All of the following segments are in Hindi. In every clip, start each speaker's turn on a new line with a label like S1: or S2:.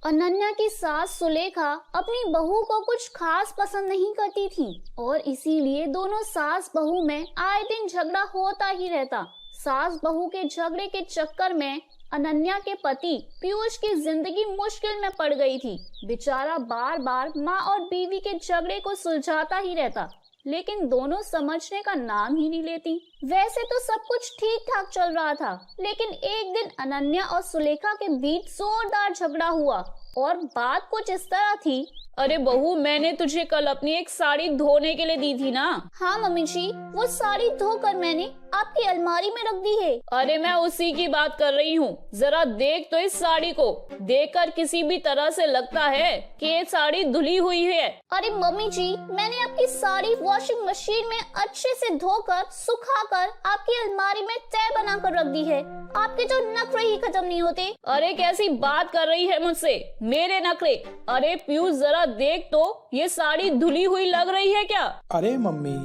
S1: अनन्या की सास सुलेखा अपनी बहू को कुछ खास पसंद नहीं करती थी और इसीलिए दोनों सास बहू में आए दिन झगड़ा होता ही रहता। सास बहू के झगड़े के चक्कर में अनन्या के पति पीयूष की जिंदगी मुश्किल में पड़ गई थी। बेचारा बार बार माँ और बीवी के झगड़े को सुलझाता ही रहता, लेकिन दोनों समझने का नाम ही नहीं लेती। वैसे तो सब कुछ ठीक ठाक चल रहा था, लेकिन एक दिन अनन्या और सुलेखा के बीच जोरदार झगड़ा हुआ और बात कुछ इस तरह थी।
S2: अरे बहू, मैंने तुझे कल अपनी एक साड़ी धोने के लिए दी थी ना।
S1: हाँ मम्मी जी, वो साड़ी धोकर मैंने आपकी अलमारी में रख दी है।
S2: अरे मैं उसी की बात कर रही हूँ। जरा देख तो इस साड़ी को, देखकर किसी भी तरह से लगता है कि ये साड़ी धुली हुई है।
S1: अरे मम्मी जी, मैंने आपकी साड़ी वॉशिंग मशीन में अच्छे से धोकर सुखाकर आपकी अलमारी में तय बनाकर रख दी है। आपके जो नखरे ही खत्म नहीं होते।
S2: अरे कैसी बात कर रही है मुझसे, मेरे नखरे? अरे पीयूष, जरा देख तो, ये साड़ी धुली हुई लग रही है क्या?
S3: अरे मम्मी,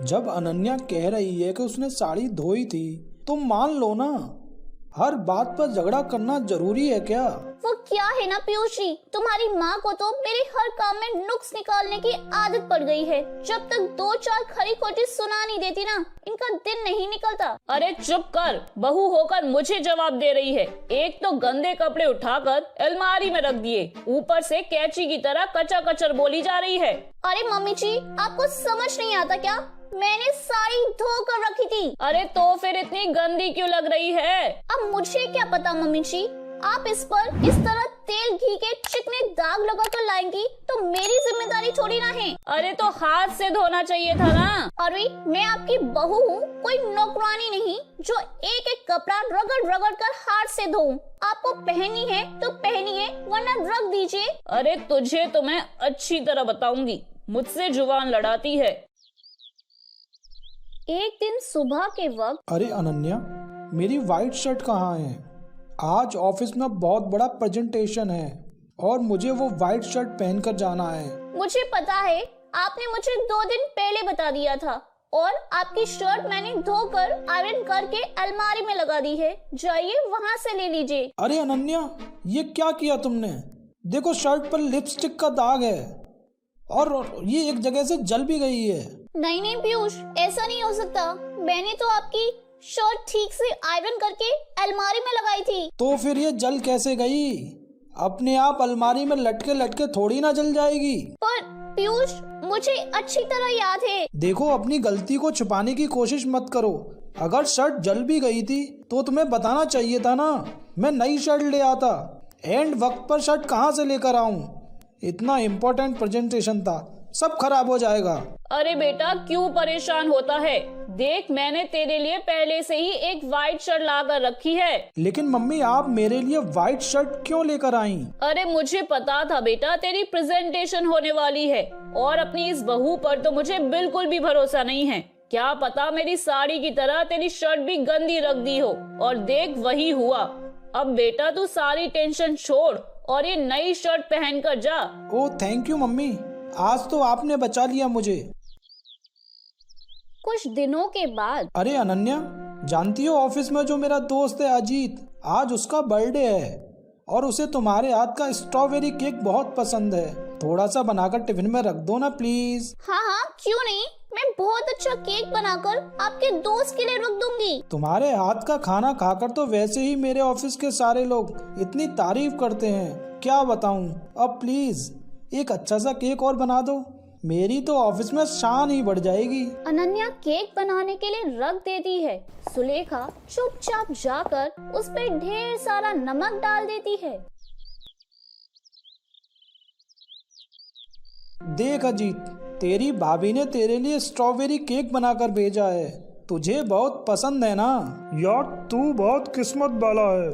S3: जब अनन्या कह रही है कि उसने साड़ी धोई थी तो मान लो ना। हर बात पर झगड़ा करना जरूरी है क्या?
S1: वो क्या है ना पीयूष जी, तुम्हारी माँ को तो मेरे हर काम में नुक्स निकालने की आदत पड़ गई है। जब तक दो चार खरी खोटी सुना नहीं देती ना, इनका दिन नहीं निकलता।
S2: अरे चुप कर, बहू होकर मुझे जवाब दे रही है। एक तो गंदे कपड़े उठाकर अलमारी में रख दिए, ऊपर से कैंची की तरह कचर कचर बोली जा रही है।
S1: अरे मम्मी जी, आपको समझ नहीं आता क्या? मैंने साड़ी धोकर रखी थी।
S2: अरे तो फिर इतनी गंदी क्यों लग रही है?
S1: अब मुझे क्या पता मम्मी जी, आप इस पर इस तरह तेल घी के चिकने दाग लगा कर लाएंगी तो मेरी जिम्मेदारी थोड़ी ना है।
S2: अरे तो हाथ से धोना चाहिए था ना।
S1: अरे मैं आपकी बहू हूँ, कोई नौकरानी नहीं जो एक एक कपड़ा रगड़ रगड़ कर हाथ से धोऊं। आपको पहनी है तो पहनिए, वरना रख दीजिए।
S2: अरे तुझे तो मैं अच्छी तरह बताऊंगी, मुझसे जुबान लड़ाती है।
S1: एक दिन सुबह के वक्त।
S3: अरे अनन्या, मेरी व्हाइट शर्ट कहाँ है? आज ऑफिस में बहुत बड़ा प्रेजेंटेशन है और मुझे वो व्हाइट शर्ट पहनकर जाना है।
S1: मुझे पता है, आपने मुझे 2 दिन पहले बता दिया था और आपकी शर्ट मैंने धोकर आयरन करके अलमारी में लगा दी है। जाइए वहाँ से ले लीजिए।
S3: अरे अनन्या, ये क्या किया तुमने? देखो, शर्ट पर लिपस्टिक का दाग है और ये एक जगह से जल भी गई है।
S1: नहीं नहीं पीयूष, ऐसा नहीं हो सकता। मैंने तो आपकी शर्ट ठीक से आयरन करके अलमारी में लगाई थी।
S3: तो फिर ये जल कैसे गई? अपने आप अलमारी में लटके लटके थोड़ी ना जल जाएगी।
S1: पर पीयूष, मुझे अच्छी तरह याद है।
S3: देखो, अपनी गलती को छुपाने की कोशिश मत करो। अगर शर्ट जल भी गई थी तो तुम्हें बताना चाहिए था ना। मैं नई शर्ट ले आता। एंड वक्त पर शर्ट कहाँ से लेकर आऊं? इतना इम्पोर्टेंट प्रेजेंटेशन था, सब खराब हो जाएगा।
S2: अरे बेटा, क्यों परेशान होता है? देख, मैंने तेरे लिए पहले से ही एक व्हाइट शर्ट ला कर रखी है।
S3: लेकिन मम्मी, आप मेरे लिए व्हाइट शर्ट क्यों लेकर आई?
S2: अरे मुझे पता था बेटा, तेरी प्रेजेंटेशन होने वाली है और अपनी इस बहू पर तो मुझे बिल्कुल भी भरोसा नहीं है। क्या पता मेरी साड़ी की तरह तेरी शर्ट भी गंदी रख दी हो। और देख, वही हुआ। अब बेटा तू सारी टेंशन छोड़ और ये नई शर्ट पहन कर जा।
S3: ओह थैंक यू मम्मी, आज तो आपने बचा लिया मुझे।
S1: कुछ दिनों के बाद।
S3: अरे अनन्या, जानती हो ऑफिस में जो मेरा दोस्त है अजीत, आज उसका बर्थडे है और उसे तुम्हारे हाथ का स्ट्रॉबेरी केक बहुत पसंद है। थोड़ा सा बनाकर टिफिन में रख दो ना प्लीज।
S1: हाँ हाँ, क्यों नहीं, मैं बहुत अच्छा केक बनाकर आपके दोस्त के लिए रख दूंगी।
S3: तुम्हारे हाथ का खाना खाकर तो वैसे ही मेरे ऑफिस के सारे लोग इतनी तारीफ करते हैं, क्या बताऊं। अब प्लीज एक अच्छा सा केक और बना दो, मेरी तो ऑफिस में शान ही बढ़ जाएगी।
S1: अनन्या केक बनाने के लिए रख देती है। सुलेखा चुपचाप जाकर उस पर ढेर सारा नमक डाल देती है।
S3: देख अजीत, तेरी भाभी ने तेरे लिए स्ट्रॉबेरी केक बनाकर भेजा है, तुझे बहुत पसंद है ना?
S4: यार तू बहुत किस्मत वाला है,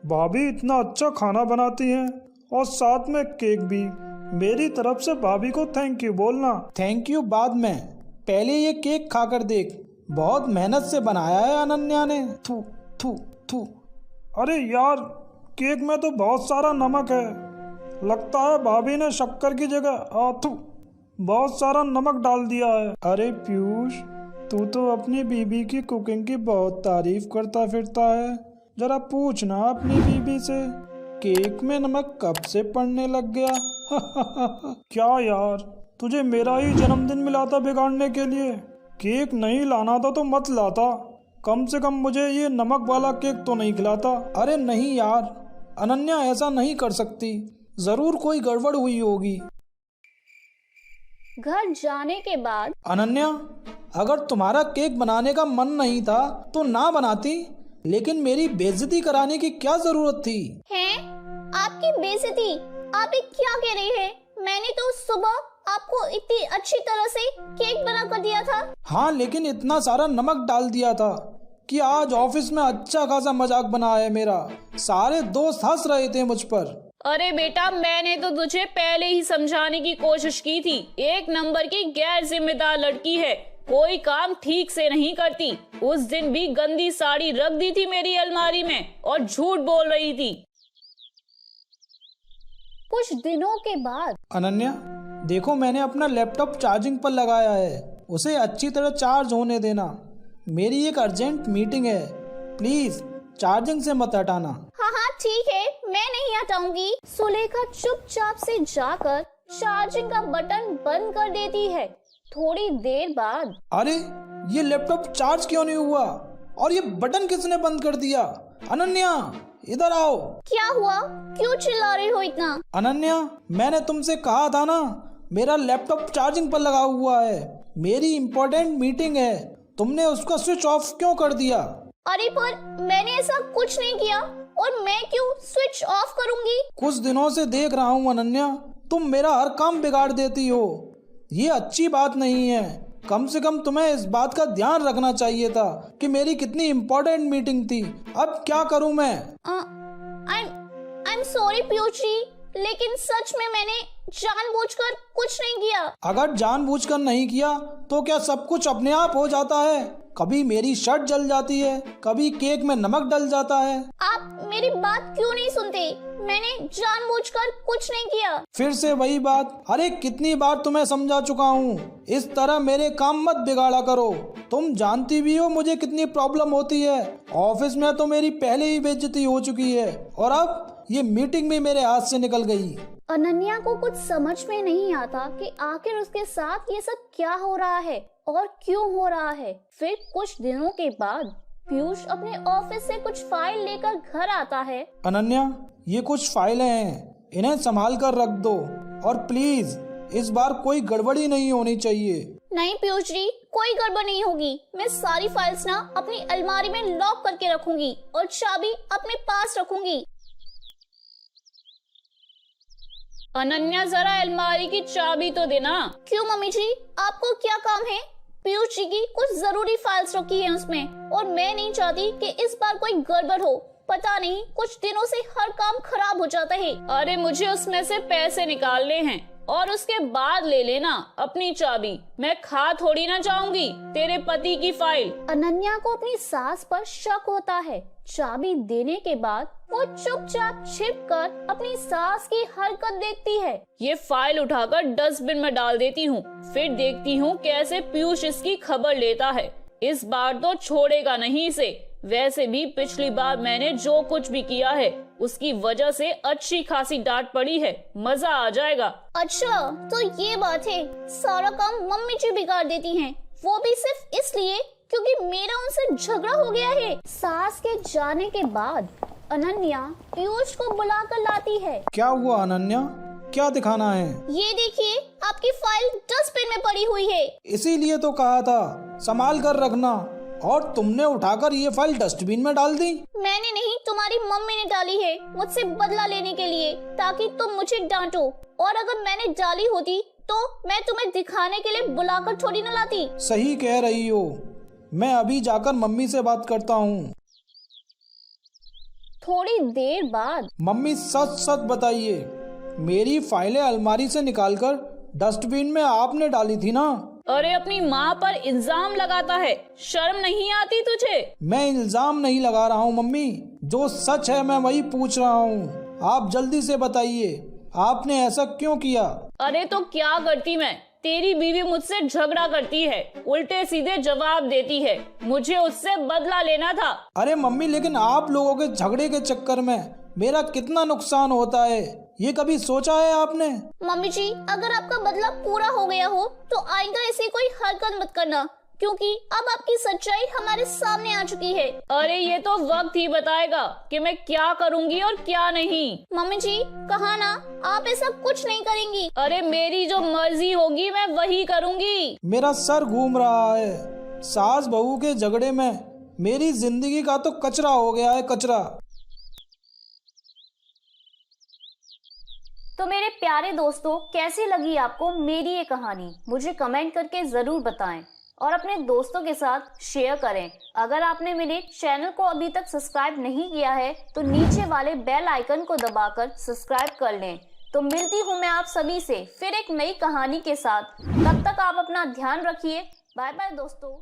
S4: भाभी इतना अच्छा खाना बनाती हैं और साथ में केक भी। मेरी तरफ से भाभी को थैंक यू बोलना।
S3: थैंक यू बाद में, पहले ये केक खाकर देख, बहुत मेहनत से बनाया है अनन्या ने। थू थू थू।
S4: अरे यार, केक में तो बहुत सारा नमक है, लगता है भाभी ने शक्कर की जगह आथू बहुत सारा नमक डाल दिया है। अरे पीयूष, तू तो अपनी बीबी की कुकिंग की बहुत तारीफ करता फिरता है, जरा पूछना अपनी बीबी से
S3: केक में नमक कब से पड़ने लग गया?
S4: क्या यार, तुझे मेरा ही जन्मदिन मिला था बिगाड़ने के लिए? केक नहीं लाना था तो मत लाता, कम से कम मुझे ये नमक वाला केक तो नहीं खिलाता।
S3: अरे नहीं यार, अनन्या ऐसा नहीं कर सकती, जरूर कोई गड़बड़ हुई होगी।
S1: घर जाने के बाद
S3: अनन्या, अगर तुम्हारा केक बनाने का मन नहीं था तो ना बनाती, लेकिन मेरी बेइज्जती कराने की क्या जरूरत थी?
S1: हैं? आपकी बेइज्जती? आप ये क्या कह रहे हैं? मैंने तो सुबह आपको इतनी अच्छी तरह से केक बना कर दिया था।
S3: हाँ, लेकिन इतना सारा नमक डाल दिया था कि आज ऑफिस में अच्छा खासा मजाक बना है मेरा। सारे दोस्त हंस रहे थे मुझ पर।
S2: अरे बेटा, मैंने तो तुझे पहले ही समझाने की कोशिश की थी। एक नंबर की गैर जिम्मेदार लड़की है, कोई काम ठीक से नहीं करती। उस दिन भी गंदी साड़ी रख दी थी मेरी अलमारी में और झूठ बोल रही थी।
S1: कुछ दिनों के बाद
S3: अनन्या, देखो मैंने अपना लैपटॉप चार्जिंग पर लगाया है, उसे अच्छी तरह चार्ज होने देना। मेरी एक अर्जेंट मीटिंग है, प्लीज चार्जिंग से मत हटाना।
S1: हाँ हाँ ठीक है, मैं नहीं हटाऊंगी। सुलेखा चुपचाप से जाकर चार्जिंग का बटन बंद कर देती है। थोड़ी देर बाद
S3: अरे ये लैपटॉप चार्ज क्यों नहीं हुआ और ये बटन किसने बंद कर दिया? अनन्या इधर आओ।
S1: क्या हुआ? क्यों चिल्ला रहे हो इतना?
S3: अनन्या, मैंने तुमसे कहा था ना, मेरा लैपटॉप चार्जिंग पर लगा हुआ है, मेरी इम्पोर्टेंट मीटिंग है, तुमने उसका स्विच ऑफ क्यों कर दिया?
S1: अरे पर मैंने ऐसा कुछ नहीं किया, और मैं क्यों स्विच ऑफ करूंगी?
S3: कुछ दिनों से देख रहा हूँ अनन्या, तुम मेरा हर काम बिगाड़ देती हो। ये अच्छी बात नहीं है। कम से कम तुम्हें इस बात का ध्यान रखना चाहिए था कि मेरी कितनी इम्पोर्टेंट मीटिंग थी। अब क्या करूं मैं?
S1: I'm sorry पीयूष जी, लेकिन सच में मैंने जानबूझकर कुछ नहीं किया।
S3: अगर जानबूझकर नहीं किया तो क्या सब कुछ अपने आप हो जाता है? कभी मेरी शर्ट जल जाती है, कभी केक में नमक डल जाता है।
S1: आप मेरी बात क्यों नहीं सुनते? मैंने जानबूझकर कुछ नहीं किया।
S3: फिर से वही बात। अरे कितनी बार तुम्हें समझा चुका हूँ, इस तरह मेरे काम मत बिगाड़ा करो। तुम जानती भी हो मुझे कितनी प्रॉब्लम होती है। ऑफिस में तो मेरी पहले ही बेइज्जती हो चुकी है और अब ये मीटिंग भी मेरे हाथ से निकल गई।
S1: अनन्या को कुछ समझ में नहीं आता कि आखिर उसके साथ ये सब क्या हो रहा है और क्यों हो रहा है। फिर कुछ दिनों के बाद पीयूष अपने ऑफिस से कुछ फाइल लेकर घर आता है।
S3: अनन्या, ये कुछ फाइलें हैं, इन्हें संभाल कर रख दो और प्लीज इस बार कोई गड़बड़ी नहीं होनी चाहिए।
S1: नहीं पीयूष जी, कोई गड़बड़ नहीं होगी। मैं सारी फाइल्स ना अपनी अलमारी में लॉक करके रखूंगी और चाबी अपने पास रखूंगी।
S2: अनन्या, जरा अलमारी की चाबी तो देना।
S1: क्यों मम्मी जी, आपको क्या काम है? पीयूष जी की कुछ जरूरी फाइल्स रखी है उसमें और मैं नहीं चाहती कि इस बार कोई गड़बड़ हो। पता नहीं कुछ दिनों से हर काम खराब हो जाता है।
S2: अरे मुझे उसमें से पैसे निकालने हैं और उसके बाद ले लेना अपनी चाबी। मैं खा थोड़ी ना जाऊंगी तेरे पति की फाइल।
S1: अनन्या को अपनी सास पर शक होता है। चाबी देने के बाद वो चुपचाप छिपकर अपनी सास की हरकत देखती है।
S2: ये फाइल उठाकर डस्टबिन में डाल देती हूँ, फिर देखती हूँ कैसे पीयूष इसकी खबर लेता है। इस बार तो छोड़ेगा नहीं इसे। वैसे भी पिछली बार मैंने जो कुछ भी किया है उसकी वजह से अच्छी खासी डांट पड़ी है, मजा आ जाएगा।
S1: अच्छा तो ये बात है, सारा काम मम्मी जी बिगाड़ देती हैं, वो भी सिर्फ इसलिए क्योंकि मेरा उनसे झगड़ा हो गया है। सास के जाने के बाद अनन्या पीयूष को बुलाकर लाती है।
S3: क्या हुआ अनन्या, क्या दिखाना है?
S1: ये देखिए, आपकी फाइल डस्टबिन में पड़ी हुई है।
S3: इसीलिए तो कहा था संभाल कर रखना, और तुमने उठाकर ये फाइल डस्टबिन में डाल दी।
S1: मैंने नहीं, तुम्हारी मम्मी ने डाली है मुझसे बदला लेने के लिए, ताकि तुम मुझे डांटो। और अगर मैंने डाली होती तो मैं तुम्हें दिखाने के लिए बुलाकर थोड़ी न लाती।
S3: सही कह रही हो, मैं अभी जाकर मम्मी से बात करता हूँ।
S1: थोड़ी देर बाद
S3: मम्मी, सच सच बताइए, मेरी फाइलें अलमारी से निकालकर डस्टबिन में आपने डाली थी ना?
S2: अरे अपनी माँ पर इल्जाम लगाता है, शर्म नहीं आती तुझे?
S3: मैं इल्जाम नहीं लगा रहा हूँ मम्मी, जो सच है मैं वही पूछ रहा हूँ। आप जल्दी से बताइए, आपने ऐसा क्यों किया?
S2: अरे तो क्या करती मैं? तेरी बीवी मुझसे झगड़ा करती है, उल्टे सीधे जवाब देती है, मुझे उससे बदला लेना था।
S3: अरे मम्मी, लेकिन आप लोगों के झगड़े के चक्कर में मेरा कितना नुकसान होता है, ये कभी सोचा है आपने?
S1: मम्मी जी, अगर आपका बदला पूरा हो गया हो तो आइंदा ऐसी कोई हरकत मत करना, क्योंकि अब आपकी सच्चाई हमारे सामने आ चुकी है।
S2: अरे ये तो वक्त ही बताएगा कि मैं क्या करूंगी और क्या नहीं।
S1: मम्मी जी, कहा ना आप ऐसा कुछ नहीं करेंगी।
S2: अरे मेरी जो मर्जी होगी मैं वही करूंगी।
S3: मेरा सर घूम रहा है। सास बहू के झगड़े में मेरी जिंदगी का तो कचरा हो गया है, कचरा।
S1: तो मेरे प्यारे दोस्तों, कैसी लगी आपको मेरी ये कहानी? मुझे कमेंट करके जरूर बताएं और अपने दोस्तों के साथ शेयर करें। अगर आपने मेरे चैनल को अभी तक सब्सक्राइब नहीं किया है तो नीचे वाले बेल आइकन को दबाकर सब्सक्राइब कर लें। तो मिलती हूँ मैं आप सभी से फिर एक नई कहानी के साथ। तब तक आप अपना ध्यान रखिए। बाय बाय दोस्तों।